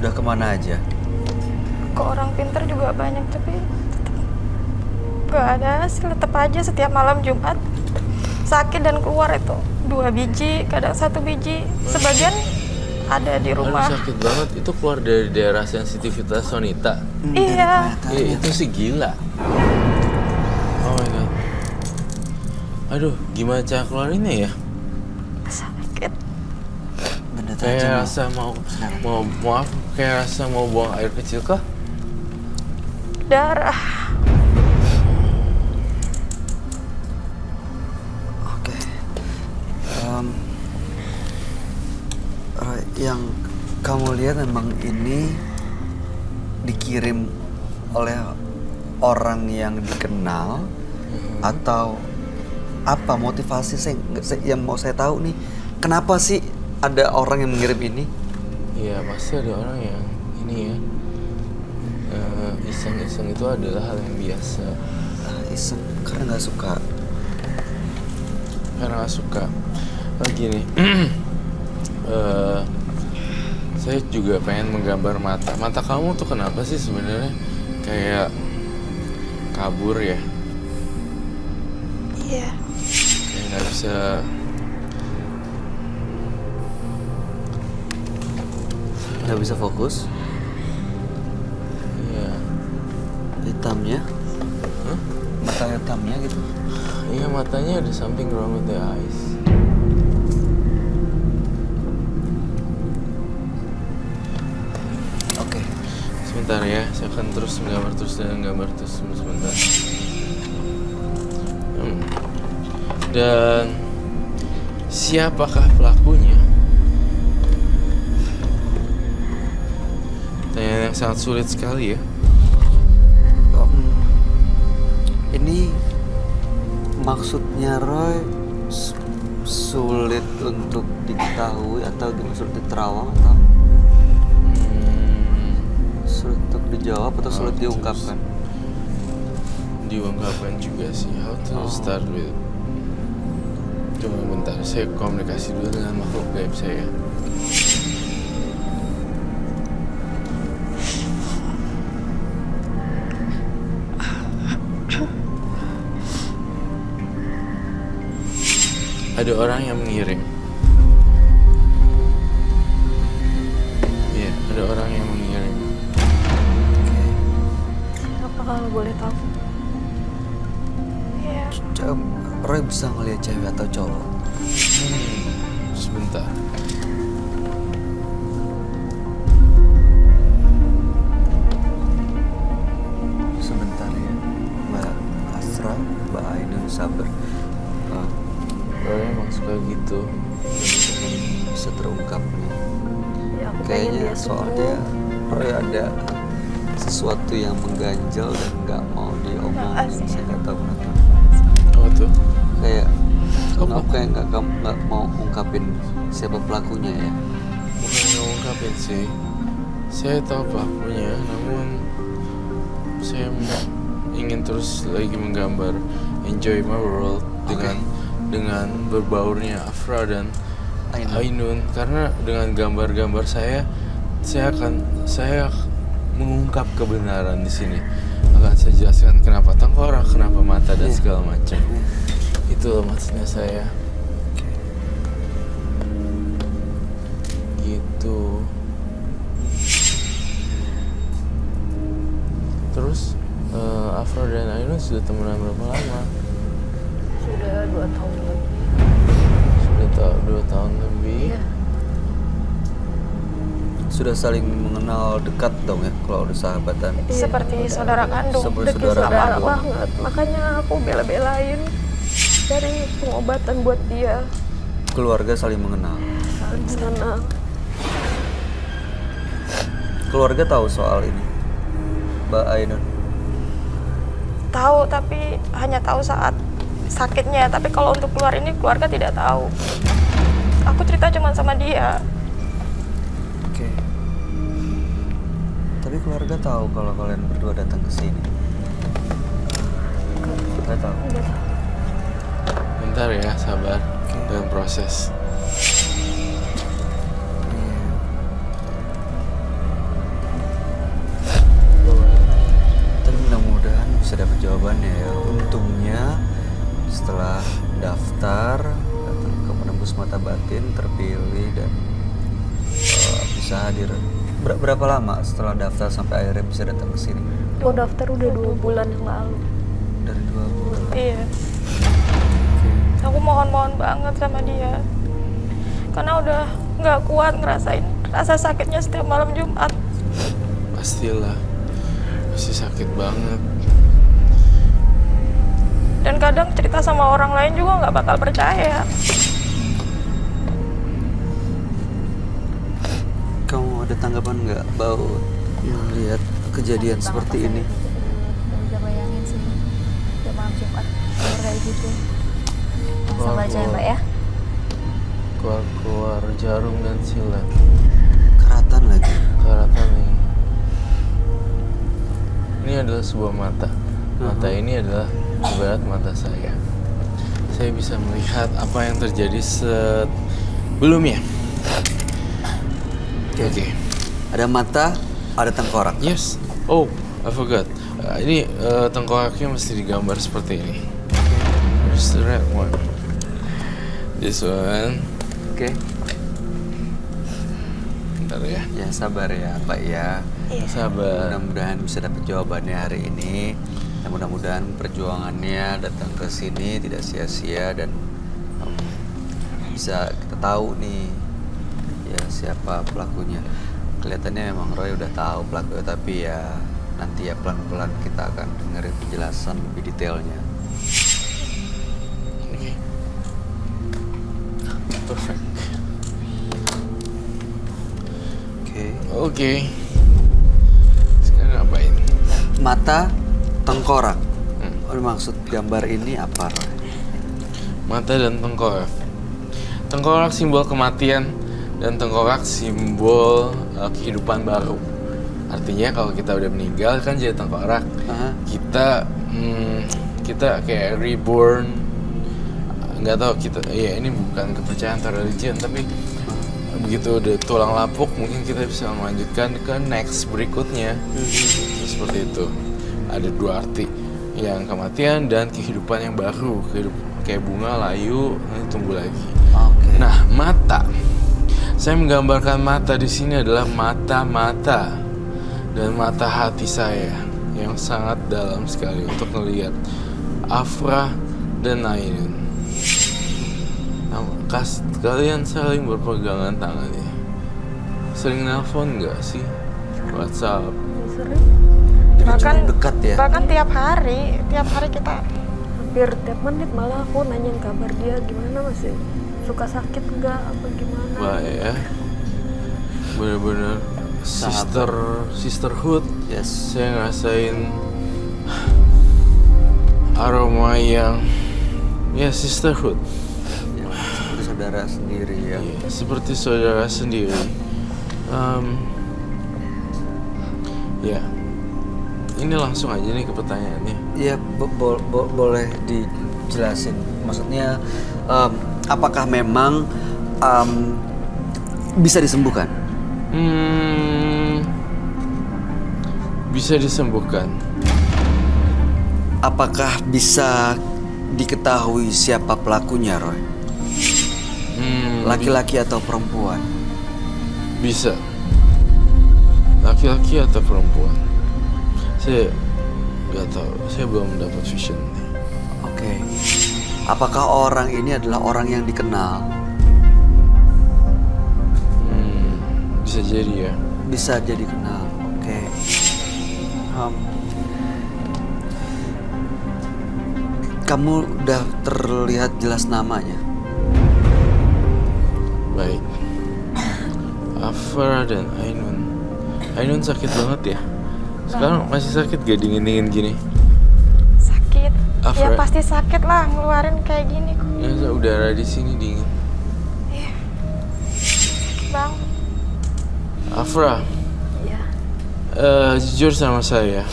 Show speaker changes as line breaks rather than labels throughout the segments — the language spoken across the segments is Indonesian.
Udah kemana aja?
Ke orang pinter juga banyak, tapi tetap gak ada hasil. Tetap aja setiap malam Jumat sakit dan keluar itu 2 biji, kadang 1 biji. Sebagian ada di rumah.
Aduh, sakit banget. Itu keluar dari daerah sensitivitas wanita.
Iya.
Itu sih gila. Oh my god. Aduh, gimana cara keluarinnya ya?
Sakit.
Benda tajam.
Kayak rasa maaf, kayak rasa mau buang air kecil kah?
Darah.
Oke. Roy, yang kamu lihat memang ini dikirim oleh orang yang dikenal atau apa motivasi yang mau saya tahu nih, kenapa sih ada orang yang mengirim ini?
Iya, pasti ada orang yang ini ya. Iseng-iseng itu adalah hal yang biasa.
Iseng karena nggak suka.
Gini. Saya juga pengen menggambar mata kamu tuh kenapa sih sebenarnya kayak kabur ya?
Iya.
Kayak nggak bisa.
Nggak bisa fokus.
Iya.
Hitamnya.
Hah?
Mata hitamnya gitu.
Iya, matanya ada something wrong with the eyes.
Oke.
Sebentar ya, saya akan terus menggambar terus sebentar. Dan siapakah pelakunya? Pertanyaan yang sangat sulit sekali ya.
Ini maksudnya Roy sulit untuk diketahui atau sulit diterawang atau sulit untuk dijawab atau sulit diungkapkan?
Diungkapkan juga sih. How to start with? Coba bentar, saya komunikasi dulu dengan makhluk gaib saya. Ada orang yang mengirim. Iya, ada orang yang mengirim.
Apa kalau boleh tahu? Iya.
Roy bisa ngelihat cewek atau cowok?
Sebentar.
Sebentar ya, Mbak Asra, Mbak Ainun sabar.
Roy emang suka gitu.
Bisa terungkap nih.
Ya, aku pengen
Kayaknya
dia
soalnya Roy ada sesuatu yang mengganjal dan nggak mau diomongin.
Makasih.
Saya nggak tahu kenapa.
Oh tuh.
Kayak nggak mau ungkapin siapa pelakunya ya.
Bukan ngungkapin sih. Saya tahu pelakunya, namun saya ingin terus lagi menggambar Enjoy My World dengan berbaurnya Afra dan Ainun. Karena dengan gambar-gambar saya akan mengungkap kebenaran di sini. Akan saya jelaskan kenapa tengkorak, kenapa mata dan segala macam. Itu loh maksudnya saya. Gitu. Terus Afra dan Ainun sudah temenan berapa lama?
Sudah 2 tahun lebih.
Sudah 2 tahun lebih.
Iya.
Sudah saling mengenal dekat dong ya kalau udah sahabatan.
Seperti saudara kandung.
Seperti
Deket
saudara
sama
kandung.
banget. Makanya aku bela-belain cari pengobatan buat dia.
Keluarga saling mengenal.
Saling kenal.
Keluarga tahu soal ini, Mbak Ainun.
Tahu, tapi hanya tahu saat sakitnya. Tapi kalau untuk keluar ini keluarga tidak tahu. Aku cerita cuma sama dia.
Oke. Tapi keluarga tahu kalau kalian berdua datang ke sini. Nggak tahu.
Bentar ya, sabar dengan proses.
bisa dapat jawabannya ya. Untungnya setelah daftar, datang ke penembus mata batin, terpilih dan bisa hadir. Berapa lama setelah daftar sampai akhirnya bisa datang ke sini?
Mau daftar udah 2 bulan yang lalu.
Dari 2 bulan.
Iya. Aku mohon banget sama dia. Karena udah nggak kuat ngerasain rasa sakitnya setiap malam Jumat.
Pastilah. Pasti sakit banget.
Dan kadang cerita sama orang lain juga nggak bakal percaya.
Kamu ada tanggapan nggak bau melihat kejadian seperti ini?
Gak bisa bayangin sih. Udah malam Jumat kayak gitu. Sabar aja ya Mbak ya.
Keluar jarum dan silet.
Keratan lagi.
Karatan nih. Ini adalah sebuah mata. Mata ini adalah ibarat mata saya. Saya bisa melihat apa yang terjadi sebelumnya. Oke.
Ada mata, ada tengkorak.
Yes. Oh, I forgot. Ini tengkoraknya mesti digambar seperti ini. Here's the red one. This one.
Oke.
Bentar ya.
Ya sabar ya Pak ya.
Sabar.
Mudah-mudahan bisa dapat jawabannya hari ini. Dan mudah-mudahan perjuangannya datang ke sini tidak sia-sia dan bisa kita tahu nih ya siapa pelakunya. Kelihatannya memang Roy udah tahu pelakunya, tapi ya nanti ya pelan-pelan kita akan dengerin penjelasan lebih detailnya.
Oke. Perfect. Oke. Sekarang ngapain?
Mata, tengkorak. Maksud gambar ini apa, Roy?
Mata dan tengkorak. Tengkorak simbol kematian dan tengkorak simbol kehidupan baru. Artinya kalau kita udah meninggal kan jadi tengkorak. Kita kayak reborn. Nggak tahu kita. Ya ini bukan kepercayaan atau religion, tapi begitu udah tulang lapuk mungkin kita bisa melanjutkan ke next berikutnya. Seperti itu. Ada 2 arti, yang kematian dan kehidupan yang baru. Kayak bunga layu nanti tumbuh lagi. Nah, mata. Saya menggambarkan mata di sini adalah mata-mata dan mata hati saya yang sangat dalam sekali untuk melihat Afra dan Ainun. Kalian saling berpegangan tangan ya. Sering nelpon nggak sih? WhatsApp.
Sering.
Bahkan
dekat ya.
Bahkan tiap hari kita.
Hampir tiap menit malah aku nanyain kabar dia gimana, masih suka sakit enggak apa gimana.
Wah ya. Bener-bener sisterhood.
Yes.
Saya ngerasain aroma yang ya sisterhood.
Ya, seperti saudara sendiri ya.
Iya, seperti saudara sendiri. Ya, ini langsung aja nih ke pertanyaannya.
Ya, boleh dijelasin. Maksudnya, apakah memang bisa disembuhkan?
Bisa disembuhkan.
Apakah bisa diketahui siapa pelakunya, Roy? Laki-laki atau perempuan?
Bisa. Laki-laki atau perempuan? Saya nggak tahu. Saya belum mendapat vision.
Oke. Apakah orang ini adalah orang yang dikenal?
Bisa jadi ya.
Bisa jadi kenal. Oke. Kamu udah terlihat jelas namanya?
Baik. Afra dan Ainun. Ainun sakit banget ya. Sekarang masih sakit gak dingin-dingin gini?
Sakit.
Afra.
Ya pasti sakit lah ngeluarin kayak gini kok.
Ya udara di sini dingin.
Iya. Sakit banget.
Afra.
Iya.
Jujur sama saya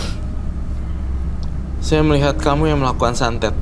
melihat kamu yang melakukan santet.